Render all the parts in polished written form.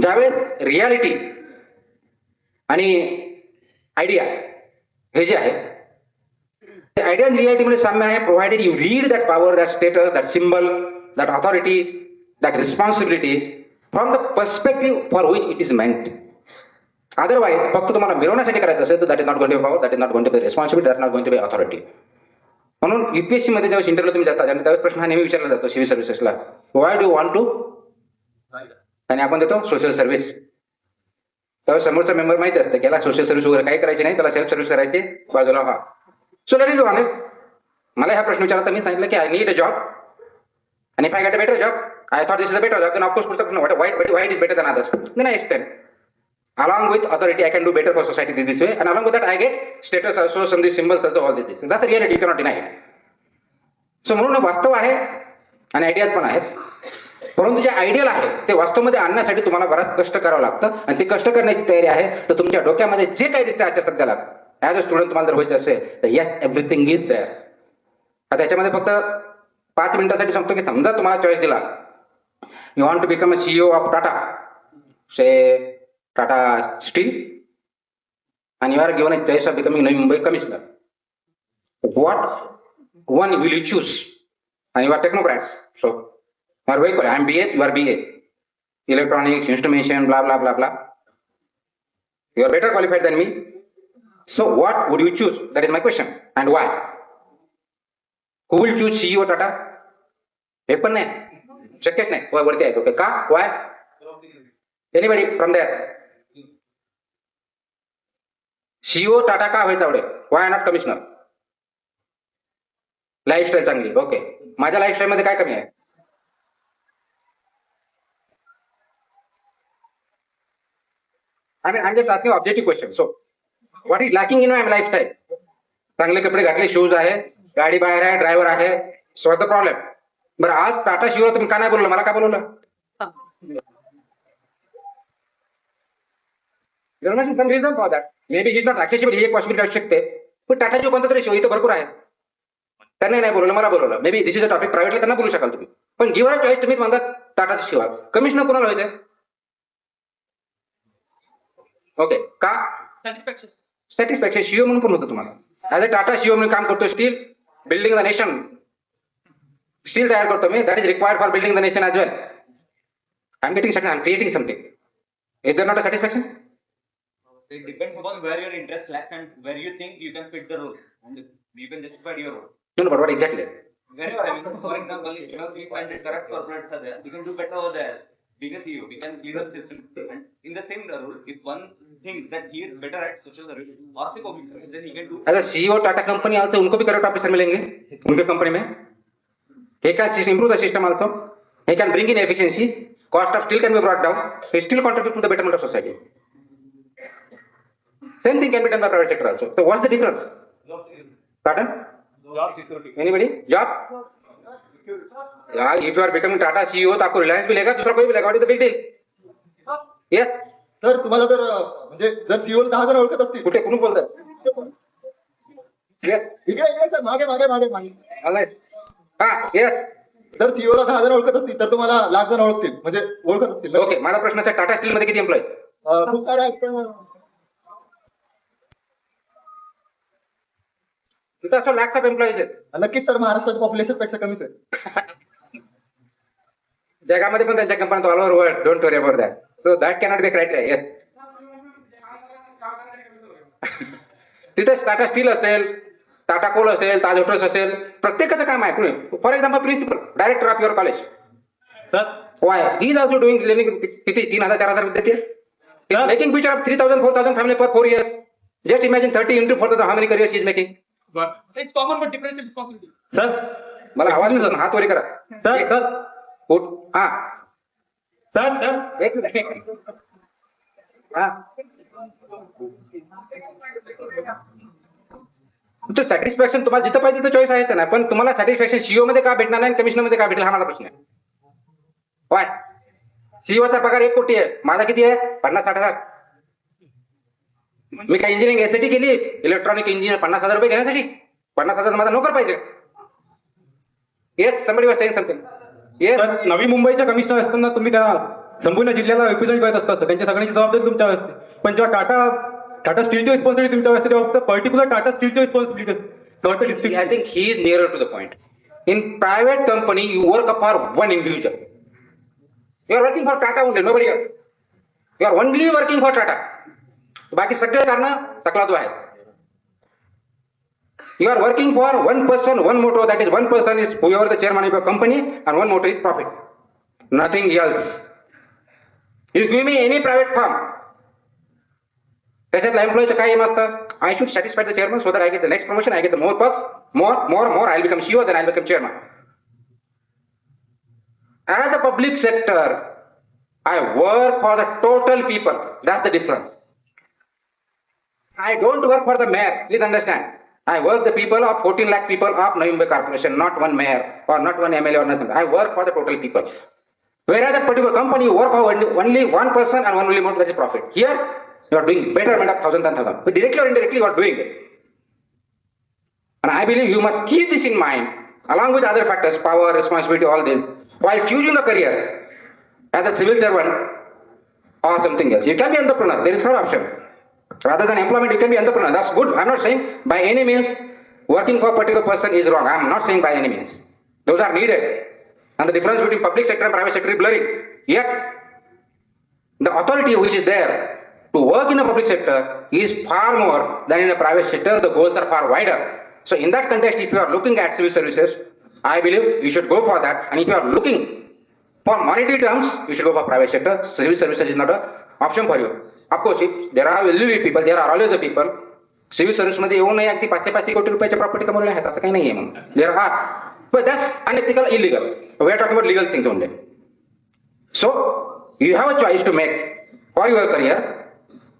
ज्यावेळेस रियालिटी आणि आयडिया हे जे आहे, आयडिया आणि रियालिटी मध्ये साम्य आहे. Provided you read that power, that status, that symbol, that authority, that responsibility from the perspective for which it is meant. Otherwise फक्त तुम्हाला मिळवण्यासाठी करायचं असेल तर that is not going to be power, that is not going to be responsibility, that not going to be authority. म्हणून UPSC मध्ये ज्यावेळेस interview तुम्ही जाता आणि त्यावेळेस प्रश्न हा नेहमी विचारला जातो सिव्हिल सर्व्हिसेसला, वाय डू वॉन्ट टू, आणि आपण देतो सोशल सर्व्हिस. त्यावेळेस समोरचा मेंबर माहिती असतं की याला सोशल सर्व्हिस वगैरे काही करायची नाही, त्याला सेल्फ सर्व्हिस करायची, बाजूला हा. सो लेट इज ऑनेस्ट, मला हा प्रश्न विचारला मी सांगितलं की आय नीड अ जॉब आणि if I get a better job I thought this is a better job, of course पुढचा प्रश्न white is better than others. नाही extend along with authority I can do better for society this way, and along with that I get status also, some these symbols also, all this. That's the reality, you cannot deny it. So म्हणून वास्तव आहे आणि ideas पण आहेत, परंतु जे ideal आहे ते वास्तवमध्ये आणण्यासाठी तुम्हाला बराच कष्ट करावं लागतं आणि ते कष्ट करण्याची तयारी आहे. तर तुमच्या डोक्यामध्ये जे काही दिसते आजच्या सध्याला ऍज अ स्टुडंट तुम्हाला जर व्हायचं असेल तर येस, एव्हरीथिंग इज देअर. आता याच्यामध्ये फक्त 5 मिनिटासाठी सांगतो की समजा तुम्हाला चॉईस दिला, you want to become a CEO of Tata, say Tata Steel, and you are given a choice of becoming Navi Mumbai Commissioner. What one will you choose? And you are technocrats. So, you are very, I am BA, you are BA. Electronics, instrumentation, blah, blah, blah, blah. You are better qualified than me. So, what would you choose? That is my question. And why? Who will choose CEO Tata? हे पण नाही, शक्यच नाही, वरती आहे. Okay, का? Why? Anybody from there? CEO Tata का व्हायचं आवडेल? Why not commissioner? लाईफस्टाईल चांगली. ओके, माझ्या लाईफस्टाईल मध्ये काय कमी आहे? I just asking objective question. So what is lacking in my lifestyle? चांगले कपडे घातले, शूज आहे, गाडी बाहेर आहे, ड्रायव्हर आहे, सो द प्रॉब्लेम. बरं, आज टाटा सीईओ तुम्ही का नाही बोलवलं? मला का बोलवलं? Some reason for that. Maybe is not accessible, ही एक पॉसिबिलिटी असू शकते. पण टाटाची कोणता तरी शो इथं भरपूर आहे, त्यांनी नाही बोलवलं, मला बोलवलं. May be this is a topic, privately त्यांना बोलू शकाल तुम्ही. पण गिव्हन चॉईस तुम्ही म्हणतात टाटाच्या शिवाय कमिशनर कोणाला व्हायचंय? ओके, का? सॅटिस्फॅक्शन. सीईओ म्हणून पण होतं तुम्हाला. ऍज अ टाटा सीईओ म्हणून काम करतो. Steel building the nation, steel तयार करतो मी, that is required for building the nation as well. I am getting something, I am creating something. Is there not a satisfaction? It depends upon where your interest lies and where you think you can fit the role, and you can justify your role. No, but what exactly? Wherever, I mean, for example, if you know 300 corrupt corporates are there, you can do better over there. Bigger CEO, we can clean up the system. And in the same role, if one thinks that he is better at social service or the public service, then he can do. अगर CEO Tata company also, उनको भी corrupt officer मिलेंगे उनके company में. He can improve the system also. He can bring in efficiency. Cost of steel can be brought down. He still contribute to the betterment of society. Same thing can be done by private sector also. So what's the difference? Pardon? Job security. Anybody? Job? Yeah, if you are becoming Tata CEO, तो आपको रिलायंस मिलेगा, दूसरा कोई मिलेगा. What is the big deal? Yes. Sir तुम्हाला जर म्हणजे जर सीओ 10 जण ओळखत असतील, कुठे कोण बोलतात? Yes. इकडे सर, मागे मागे मागे मागे. Alright. हा, yes. जर सीओ ला 10 जण ओळखत असतील तर तुम्हाला लाख जण ओळखतील, म्हणजे ओळखत असतील. ओके, माझा प्रश्न आहे टाटा स्टील मध्ये किती एम्प्लॉय? खूप सारे आहेत, पण तिथं असं लॅक्स ऑफ एम्प्लॉईज आहेत. नक्कीच सर महाराष्ट्राच्या पॉप्युलेशन पेक्षा कमीच आहे. जगामध्ये पण त्यांच्या कंपन्या all over world, don't worry about that. So that cannot be criteria. Yes. तिथे टाटा स्टील असेल, टाटा कोल असेल, ताज हॉटेल्स असेल, प्रत्येकाचं काम आहे. कुणी for example principal director of your college, sir why he is also doing किती 3,000-4,000 विद्यार्थी, मेकिंग फ्युचर ऑफ 3,000-4,000 फॅमिली पर 4 years. Just imagine 30 into 4,000 how many careers is making. It's common but different responsibility. Sir मला आवाज नाही, हात worry करा. Sir sir हा sir sir एक मिनिट. हा, तो सॅटिस्फॅक्शन तुम्हाला जिथं पाहिजे तिथं चॉईस आहे ना, पण तुम्हाला सॅटिस्फॅक्शन सीईओ मध्ये का भेटणार नाही, कमिशनर मध्ये का भेटेल, हा माझा प्रश्न आहे. वाय? सीईओचा पगार 1 कोटी आहे, माझा किती आहे? 50-60,000. मी काय इंजिनिअरिंग यासाठी केली? इलेक्ट्रॉनिक इंजिनियर 50,000 रुपये घेण्यासाठी? 50,000 माझा नोकर पाहिजे. Yes, somebody was saying something. Yes. नवी मुंबईच्या कमिशनर असताना तुम्ही त्या संपूर्ण जिल्ह्याला रिप्रेझेंट करत असतात त्यांच्या सगळ्यांची जबाबदारी तुमच्यावर असते. पण जेव्हा टाटा स्टीलची रिस्पॉन्सिबिलिटी तुमच्यावर असते तेव्हा फक्त पर्टिक्युलर टाटा स्टीलची रिस्पॉन्सिबिलिटी असते, not the I district. think he is nearer to the point. In private company, you work for one individual. You are working for Tata only, nobody else. You are only working for Tata. बाकी सगळे कारण तकलादू आहे. You are working for one person, one motto. That is, one person is whoever the chairman of your company, and one motto is profit. Nothing else. You give me any private firm. त्याच्यातला एम्प्लॉईचं काय M असतं? I should satisfy the chairman so that I get the next promotion, I get the more perks, more, I'll become CEO, then I'll become chairman. As a public sector, I work for the total people. That's the difference. I don't work for the mayor. Please understand. I work the people of 14 lakh people of Navi Mumbai Corporation, not one mayor or not one MLA or nothing. I work for the total people. Whereas that particular company, you work for only one person and one only amount, that is profit. Here, you are doing betterment of thousands and thousands. But directly or indirectly, you are doing it. And I believe you must keep this in mind, along with other factors, power, responsibility, all this, while choosing a career as a civil servant or something else. You can be entrepreneur. There is third option. Rather than employment, you can be entrepreneur. That's good. I'm not saying by any means working for a particular person is wrong. I'm not saying by any means. Those are needed. And the difference between public sector and private sector is blurring. Yet, the authority which is there to work in the public sector is far more than in the private sector. The goals are far wider. So in that context, if you are looking at civil services, I believe you should go for that. And if you are looking for monetary terms, you should go for private sector. Civil services is not an option for you. Of course, if there are will be people, there are always the people. Civil service मध्ये येऊ नये अगदी 500 कोटी रुपयाच्या property कमवल्या आहेत असं काही नाहीये मग. There are, but that's unethical, illegal. We are talking about legal things only. So you have a choice to make for your career,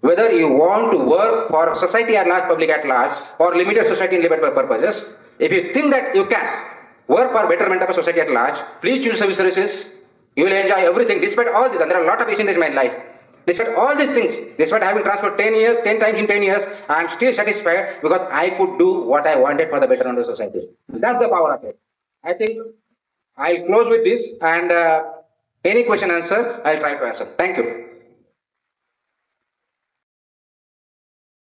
whether you want to work for society at large, public at large, or limited society in limited purposes. If you think that you can work for betterment of a society at large, please choose civil services. You will enjoy everything despite all this. And there are a lot of issues in my life. Despite all these things, despite having transferred 10 times in 10 years, I am still satisfied because I could do what I wanted for the betterment of the society. That's the power of it. I think I'll close with this, and any question answers, I'll try to answer. Thank you.